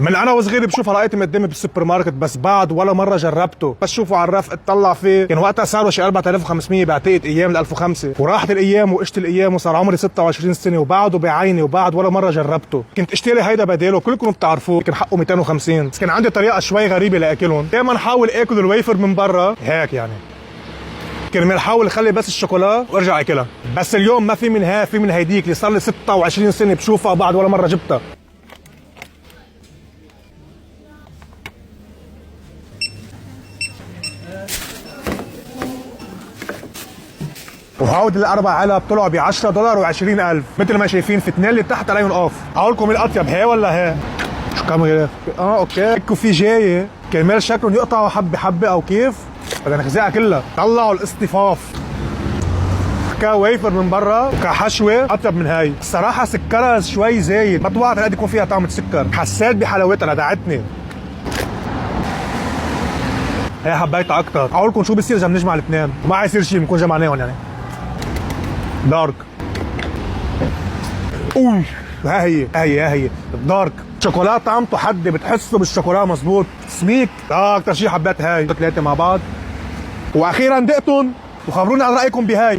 من انا وصغير بشوفها لقيتي قدامي بالسوبر ماركت، بس بعد ولا مره جربته. بس شوفوا على الرف اطلع فيه، كان وقتها سعره شي 4500 بعتقد ايام ال 1005، وراحت الايام وقشت الايام وصار عمري 26 سنه وبعده بعيني وبعد ولا مره جربته. كنت اشتري هيدا بداله، كلكم بتعرفوه، كان حقه 250. بس كان عندي طريقه شوي غريبه لاكلهم، دائما حاول اكل الويفر من برا هيك يعني، كرمال احاول اخلي بس الشوكولا وارجع اكلها. بس اليوم ما في منها، في من هيديك اللي صار لي 26 سنه بشوفها بعد ولا مره جبتها. وهود الاربع علب طلعوا ب $10 و20,000 مثل ما شايفين، في اثنين اللي تحت عليهم اوف. اقول لكم الاطيب هي ولا هي؟ شو كم غير؟ اوكي الكوفي جايه كرمال شكلهم يقطعوا حبه حبه او كيف؟ بدنا نخزقها كلها. طلعوا الاصطفاف كويفر من برا وكحشوه اطيب من هاي. الصراحه سكرها شوي زايد، ما توقعت قد يكون فيها طعم سكر، حسيت بحلاوتها لدعتني. هي حبيتها اكثر. اقول لكم شو بصير اذا بنجمع الاثنين، ما حيصير شيء بنكون جمعناهم يعني. دارك اوه، ها هي الدارك شوكولا، طعمته حدي، بتحسه بالشوكولا مزبوط. سميك اكثر شيء حبيت هاي. ثلاثه مع بعض واخيرا دقتهم، وخبرونا عن رايكم بهاي.